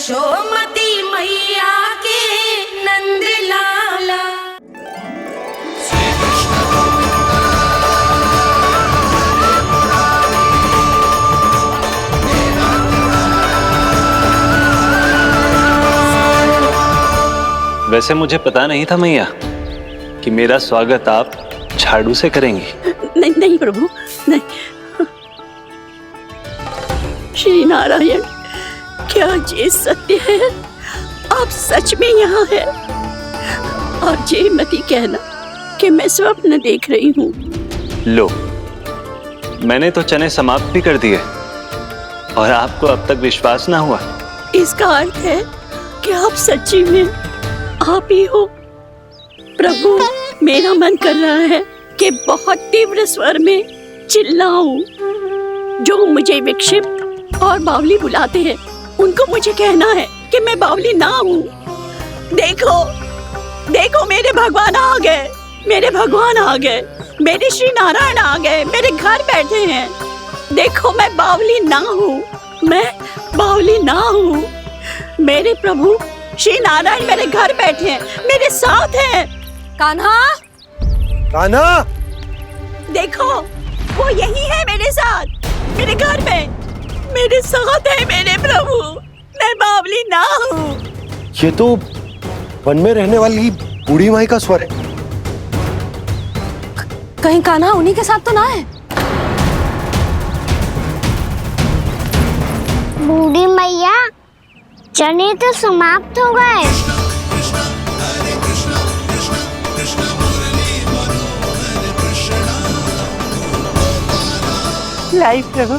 यशोमती मैया के नंद लाला। वैसे मुझे पता नहीं था मैया कि मेरा स्वागत आप झाड़ू से करेंगी। नहीं नहीं प्रभु, नहीं। श्री नारायण, क्या ये सत्य है? आप सच में यहाँ हैं? और ये मत कहना कि मैं स्वप्न देख रही हूँ। लो, मैंने तो चने समाप्त भी कर दिए और आपको अब तक विश्वास ना हुआ। इसका अर्थ है कि आप सच्ची में आप ही हो। प्रभु, मेरा मन कर रहा है कि बहुत तीव्र स्वर में चिल्लाऊं। जो मुझे विक्षिप्त और बावली बुलाते हैं, उनको मुझे कहना है कि मैं बावली ना हूँ। देखो, देखो, मेरे भगवान आ गए, मेरे भगवान आ गए, मेरे श्री नारायण आ गए, मेरे घर बैठे हैं। देखो, मैं बावली ना हूँ, मैं बावली ना हूँ। मेरे प्रभु श्री नारायण मेरे घर बैठे हैं, मेरे साथ हैं। कान्हा, कान्हा, देखो, वो यही है मेरे साथ, मेरे घर में, मेरे साथ है मेरे प्रभु। मैं बावली ना हूँ। ये तो वन में रहने वाली बूढ़ी माई का स्वर है। कहीं कान्हा उन्हीं के साथ तो ना है? बूढ़ी मैया, चने तो समाप्त हो गए। लाई प्रभु,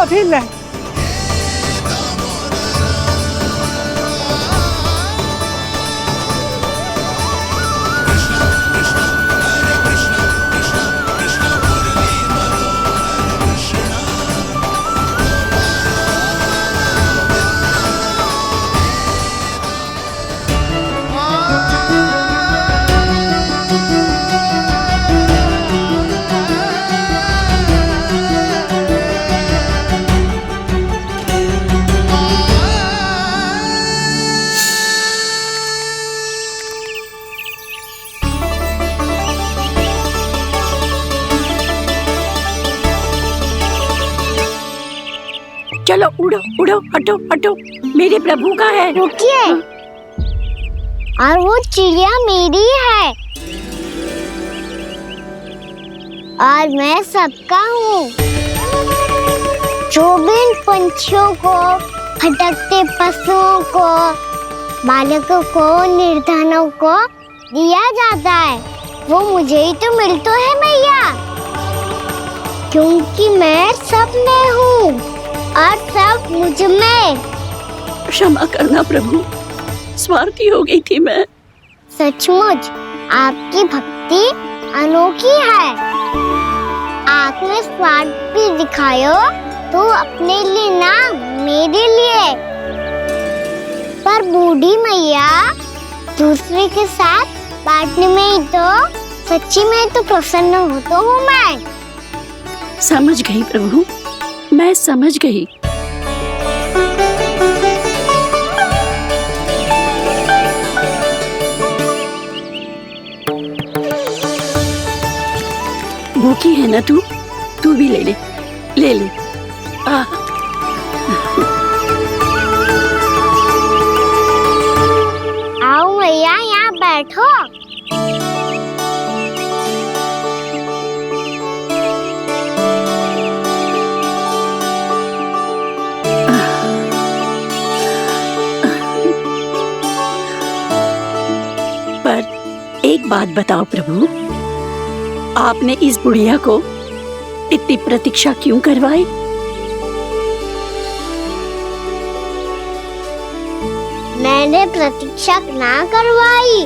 अभी लाई। चलो उड़ो उड़ो, हटो हटो, मेरे प्रभु का है। रुकिए, और वो चिड़िया मेरी है और मैं सबका हूँ। जो भी इन पंछियों को, भटकते पशुओं को, बालकों को, निर्धनों को दिया जाता है, वो मुझे ही तो मिलता है मैया, क्योंकि मैं सब में हूँ और सब मुझ में। क्षमा करना प्रभु, स्वार्थी हो गई थी मैं। सचमुच आपकी भक्ति अनोखी है। आपने स्वार्थ भी दिखायो तो अपने लिए ना, मेरे लिए। पर बूढ़ी मैया, दूसरे के साथ बांटने में ही तो सच्ची में तो प्रसन्न होता हूँ मैं। समझ गई प्रभु, मैं समझ गई। भूखी है ना तू? तू भी ले ले, ले ले। आओ मैया, यहाँ बैठो। पर एक बात बताओ प्रभु, आपने इस बुढ़िया को इतनी प्रतीक्षा क्यों करवाई? मैंने प्रतीक्षा ना करवाई।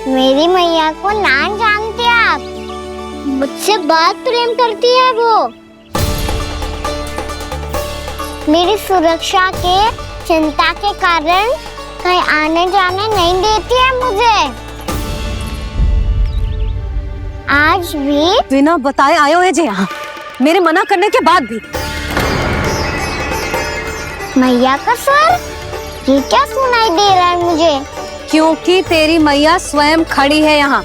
मेरी मैया को ना जानते आप, मुझसे बहुत प्रेम करती है वो। मेरी सुरक्षा के चिंता के कारण कहीं आने जाने नहीं देती है मुझे। आज भी बिना बताए आयो है जे यहाँ, मेरे मना करने के बाद भी। मैया का स्वर, ये क्या सुनाई दे रहा है मुझे? क्योंकि तेरी मैया स्वयं खड़ी है यहाँ।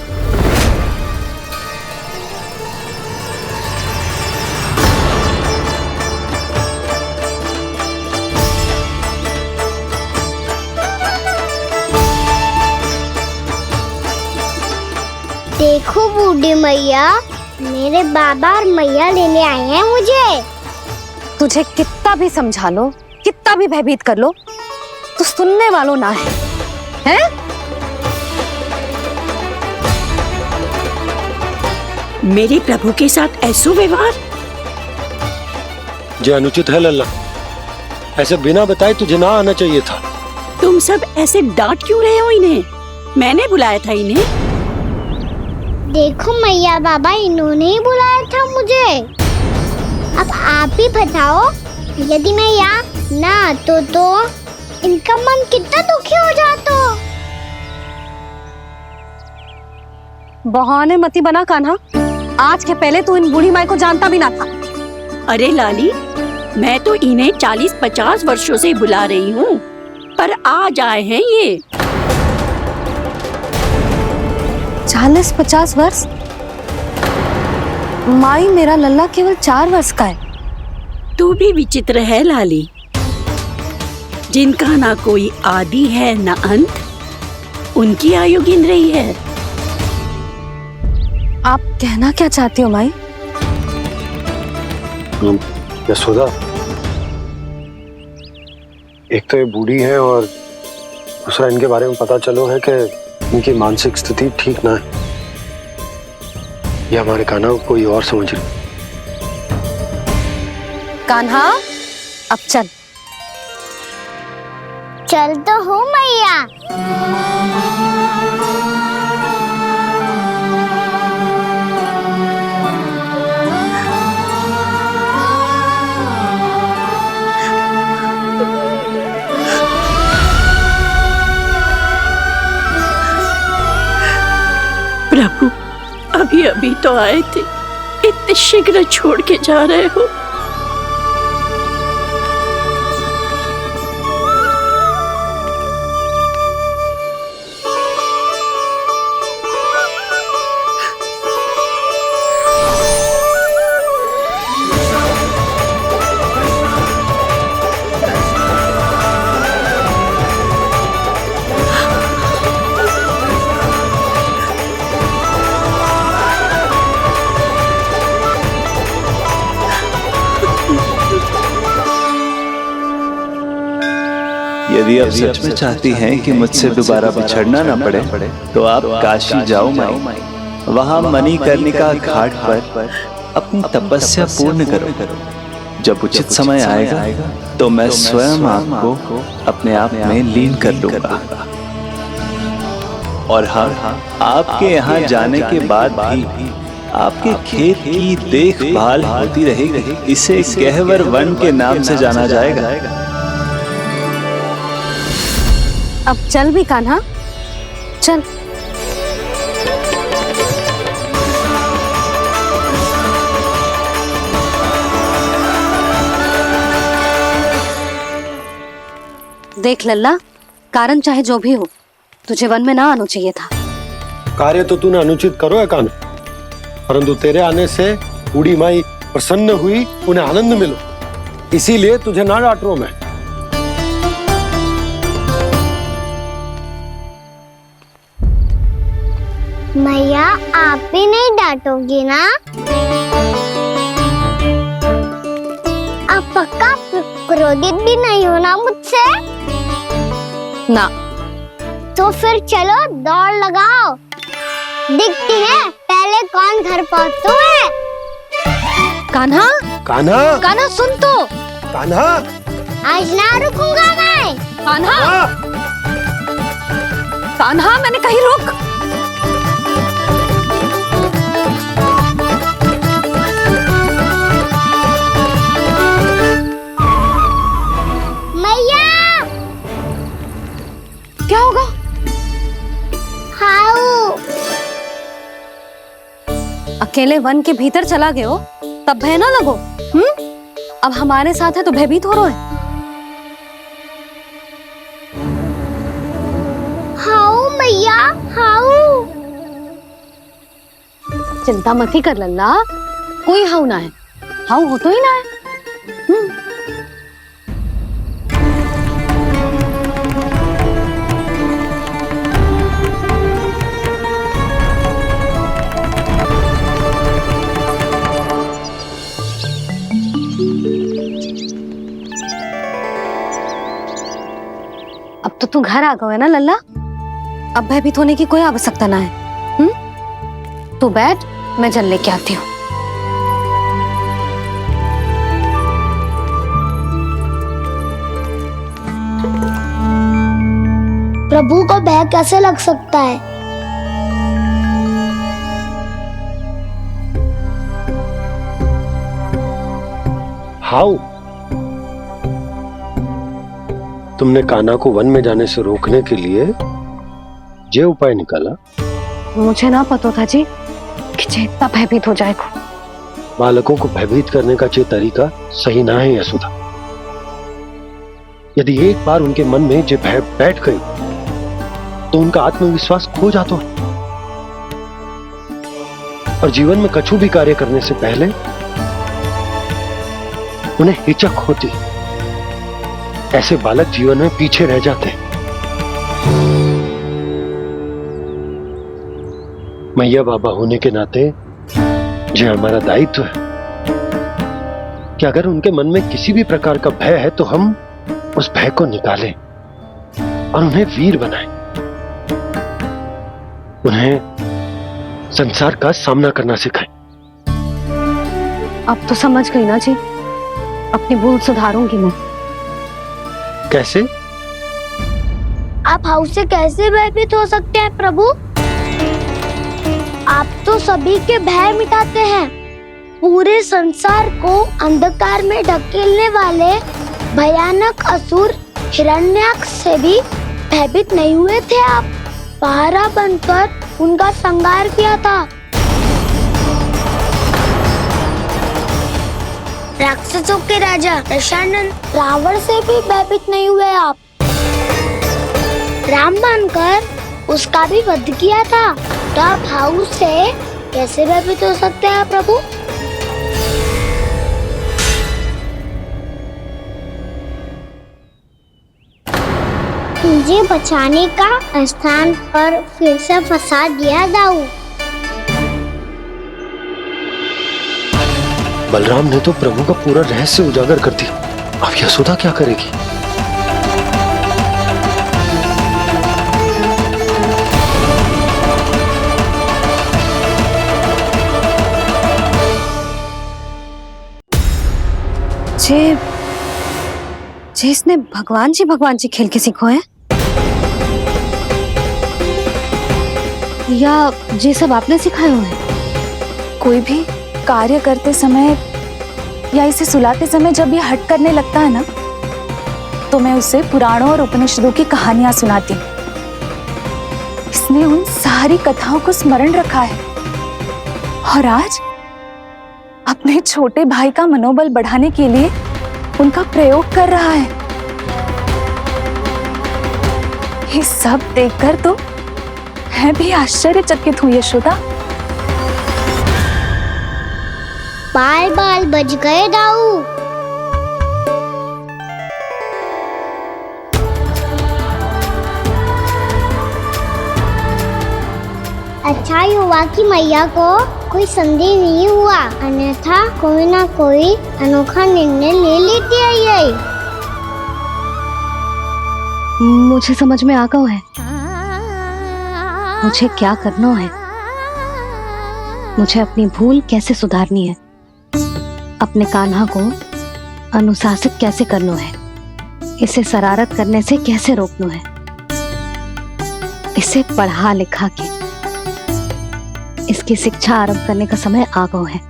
देखो बूढ़ी मैया, मेरे बाबा और मैया लेने आए हैं मुझे। तुझे कितना भी समझा लो, कितना भी भयभीत कर लो, तो सुनने वालों ना है, हैं? मेरे प्रभु के साथ ऐसा व्यवहार जो अनुचित है लल्ला। ऐसे बिना बताए तुझे ना आना चाहिए था। तुम सब ऐसे डांट क्यों रहे हो इन्हें? मैंने बुलाया था इन्हें। देखो मैया बाबा, इन्होंने ही बुलाया था मुझे। अब आप ही बताओ, यदि मैं यहाँ ना आतो तो इनका मन कितना दुखी हो जाता। बहाने मती बना कान्हा। आज के पहले तू इन बूढ़ी माई को जानता भी ना था। अरे लाली, मैं तो इन्हें 40-50 वर्षों से बुला रही हूँ, पर आज आए हैं ये। 40-50 वर्ष? माई, मेरा लल्ला केवल 4 वर्ष का है। तू भी विचित्र है लाली, जिनका ना कोई आदि है ना अंत, उनकी आयु गिन रही है। आप कहना क्या चाहती हो माई? यशोदा, एक तो ये बूढ़ी है और दूसरा इनके बारे में पता चलो है कि इनकी मानसिक स्थिति ठीक ना है। ये हमारे कान्हा को कोई और समझ रही। कान्हा, अब चल। चल तो हूँ मैया। प्रभु, अभी अभी तो आए थे, इतने शीघ्र छोड़ के जा रहे हो? यदि आप सच में चाहती हैं कि मुझसे दोबारा बिछड़ना ना पड़े, तो आप काशी जाओ माई। वहां मणिकर्णिका घाट पर अपनी तपस्या पूर्ण करो। जब उचित समय आएगा तो मैं स्वयं आपको अपने आप में लीन कर लूंगा। और हाँ, आपके यहाँ जाने के बाद भी आपके खेत की देखभाल होती रहेगी। इसे गहवर वन के नाम से जाना जाएगा। अब चल भी कान्हा, चल। देख लल्ला, कारण चाहे जो भी हो, तुझे वन में ना आना चाहिए था। कार्य तो तूने अनुचित करो है कान्हा, परंतु तेरे आने से बूढ़ी माई प्रसन्न हुई, उन्हें आनंद मिलो, इसीलिए तुझे ना डांट रहा हूं मैं। मैया, आप भी नहीं डांटोगी ना? आप पक्का क्रोधित भी नहीं हो ना मुझसे? ना। तो फिर चलो दौड़ लगाओ, दिखती है पहले कौन घर पहुंचता है। कान्हा, कान्हा, कान्हा सुन तो। कान्हा, आज ना रुकूंगा मैं। कान्हा, कान्हा, मैंने कही रुक। क्या होगा? हाउ अकेले वन के भीतर चला गए हो, तब भय ना लगो। अब हमारे साथ है तो भयभीत हो रहे हैं। हाउ। चिंता मत ही कर लल्ला, कोई हाउ ना है, हाउ हो तो ही ना है। अब तो तू घर आ गया है ना लल्ला, अब भयभीत होने की कोई आवश्यकता ना है। तू बैठ, मैं जल लेके आती हूँ। प्रभु को भय कैसे लग सकता है? हाउ? तुमने कान्हा को वन में जाने से रोकने के लिए ये उपाय निकाला? मुझे ना पता था जी कि जे इतना भयभीत हो जाएगा। बालकों को भयभीत करने का ये तरीका सही ना है यशोदा। यदि एक बार उनके मन में ये भय बैठ गई तो उनका आत्मविश्वास खो जाता है और जीवन में कछु भी कार्य करने से पहले उन्हें हिचक होती। ऐसे बालक जीवन में पीछे रह जाते हैं। मैया बाबा होने के नाते ये हमारा दायित्व है कि अगर उनके मन में किसी भी प्रकार का भय है तो हम उस भय को निकालें और उन्हें वीर बनाएं, उन्हें संसार का सामना करना सिखाएं। अब तो समझ गई ना जी, अपनी भूल सुधारूंगी मैं। कैसे? आप हाउ से कैसे भयभीत हो सकते हैं प्रभु? आप तो सभी के भय मिटाते हैं। पूरे संसार को अंधकार में ढकेलने वाले भयानक असुर हिरण्याक्ष से भी भयभीत नहीं हुए थे आप। पहरा बनकर उनका संहार किया था। राक्षसों के राजा दशानन रावण से भी भयभीत नहीं हुए आप। राम बनकर उसका भी वध किया था। तो आप हाउ से कैसे भयभीत हो सकते हैं प्रभु? मुझे बचाने का स्थान पर फिर से फंसा दिया दाऊ। बलराम ने तो प्रभु का पूरा रहस्य उजागर कर दिया। अब यशोदा क्या करेगी? जे इसने भगवान जी खेल के सीखो है, या जे सब आपने सिखाए हुए हैं? कोई भी कार्य करते समय या इसे सुलाते समय जब ये हट करने लगता है ना, तो मैं उसे पुराणों और उपनिषदों की कहानियां सुनाती हूँ। इसने उन सारी कथाओं को स्मरण रखा है और आज अपने छोटे भाई का मनोबल बढ़ाने के लिए उनका प्रयोग कर रहा है। ये सब देखकर तो मैं भी आश्चर्यचकित हूँ यशोदा। बाल बाल बज गए दाऊ। अच्छा ही हुआ कि मैया को कोई संदेह नहीं हुआ, अन्यथा कोई ना कोई अनोखा निर्णय ले लेती है ये। मुझे समझ में आ गया है मुझे क्या करना है। मुझे अपनी भूल कैसे सुधारनी है, अपने कान्हा को अनुशासित कैसे करना है, इसे शरारत करने से कैसे रोकना है, इसे पढ़ा लिखा के इसकी शिक्षा आरंभ करने का समय आ गया है।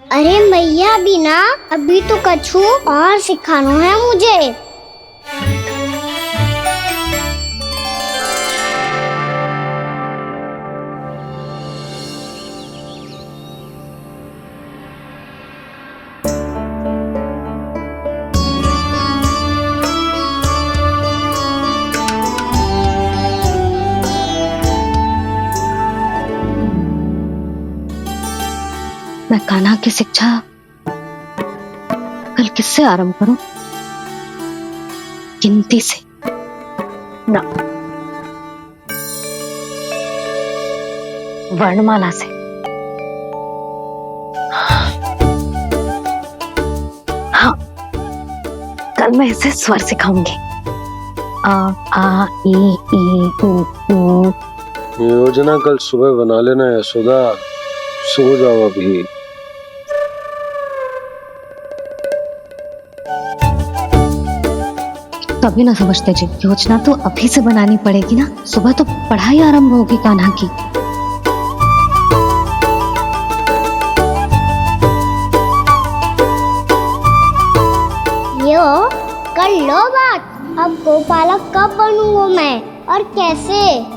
अरे मैया बिना अभी तो कछु और सिखाना है मुझे। मैं कान्हा की शिक्षा कल किससे आरंभ करूं? गिनती से ना, वर्णमाला से। हाँ, कल मैं इसे स्वर सिखाऊंगी। आ आ ई ई उ ऊ। योजना कल सुबह बना लेना यशोदा, सो जाओ अभी। तभी ना समझते जी, योजना तो अभी से बनानी पड़ेगी ना, सुबह तो पढ़ाई आरंभ होगी कान्हा की। यो कर लो बात, अब गोपालक कब बनूंगा मैं और कैसे?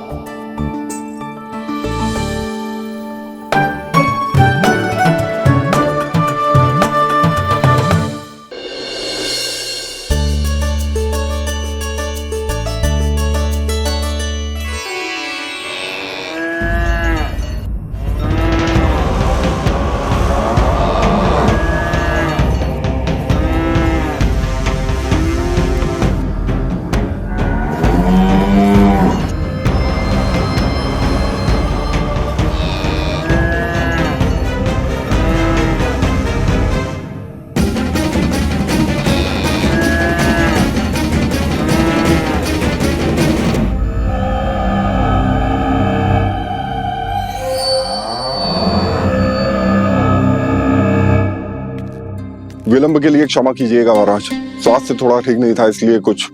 विलंब के लिए क्षमा कीजिएगा महाराज, स्वास्थ्य थोड़ा ठीक नहीं था, इसलिए कुछ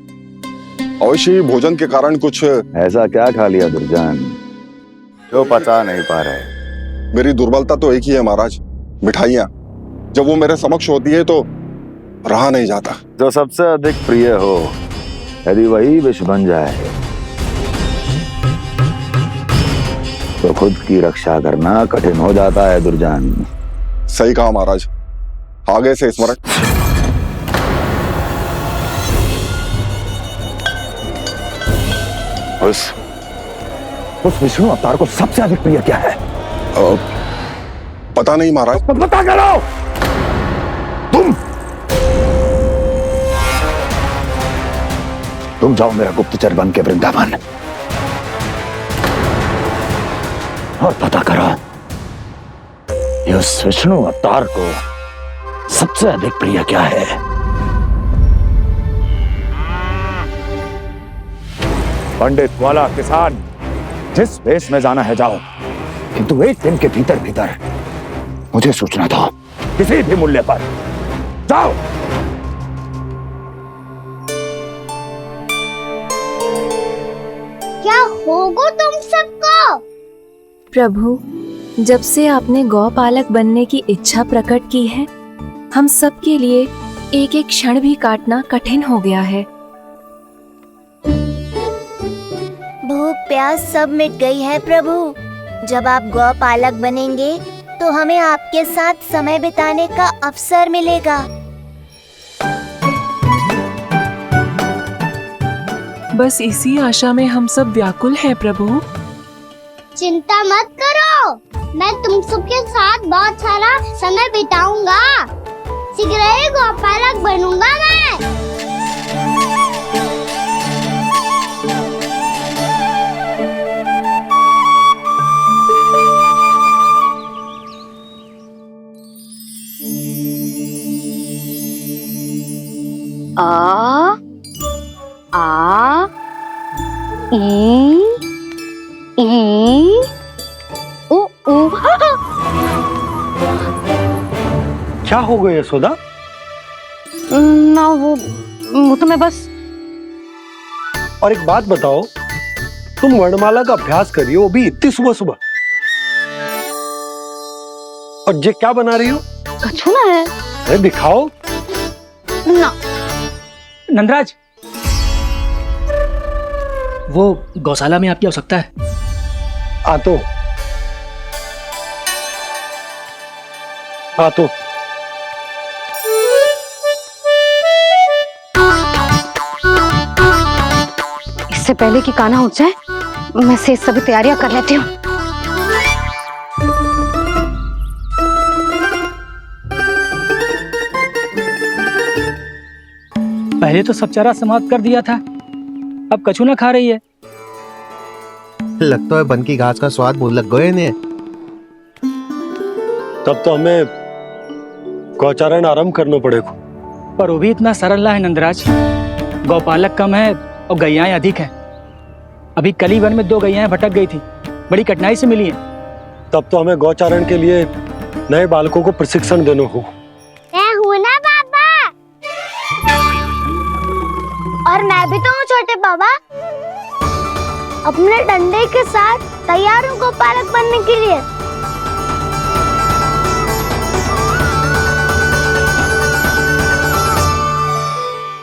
अवश्य ही भोजन के कारण कुछ। ऐसा क्या खा लिया दुर्जन जो पचा नहीं पा रहे? मेरी दुर्बलता तो एक ही है महाराज, मिठाइयाँ। जब वो मेरे समक्ष होती है तो रहा नहीं जाता। जो सबसे अधिक प्रिय हो, यदि वही विष बन जाए तो खुद की रक्षा करना कठिन हो जाता है दुर्जन। सही कहा महाराज, आगे से स्मरण। उस विष्णु अवतार को सबसे अधिक प्रिय क्या है? पता नहीं महाराज। पता करो। तुम जाओ मेरा गुप्तचर बन के वृंदावन और पता करो इस विष्णु अवतार को सबसे अधिक प्रिय क्या है। पंडित वाला किसान, जिस वेश में जाना है जाओ, किंतु एक दिन के भीतर भीतर मुझे सूचना दो, किसी भी मूल्य पर। जाओ। क्या होगा तुम सबको? प्रभु, जब से आपने गौपालक बनने की इच्छा प्रकट की है, हम सब के लिए एक एक क्षण भी काटना कठिन हो गया है। भूख प्यास सब मिट गई है प्रभु। जब आप गौपालक बनेंगे तो हमें आपके साथ समय बिताने का अवसर मिलेगा। बस इसी आशा में हम सब व्याकुल हैं प्रभु। चिंता मत करो, मैं तुम सबके साथ बहुत सारा समय बिताऊंगा। शीघ्र ही गोपालक बनूंगा मैं। आ आ ई उ ऊ। क्या हो गया यशोदा? ना वो तो मैं बस। और एक बात बताओ, तुम वर्णमाला का अभ्यास कर रही हो, वो भी इतनी सुबह सुबह, और ये क्या बना रही हो? कछुआ है। अरे दिखाओ ना। नंदराज, वो गौशाला में आपकी आवश्यकता है। आ तो इससे पहले कि कान्हा उठ जाए, मैं से सभी तैयारियां कर लेती हूँ। पहले तो सब चारा समाप्त कर दिया था, अब कछु ना खा रही है। लगता है बन की घास का स्वाद भूल लग गए ने। तब तो हमें गौचारण आरंभ करना पड़ेगा। पर वो भी इतना सरल है नंदराज, गौपालक कम है और गैयाएं अधिक हैं। अभी कली वन में 2 गैयाएं भटक गई थी, बड़ी कठिनाई से मिली हैं। तब तो हमें गौचारण के लिए नए बालकों को प्रशिक्षण देना हो। मैं हूँ ना बाबा, और मैं भी तो हूँ छोटे बाबा। अपने डंडे के साथ तैयार हूँ गौपालक बनने के लिए।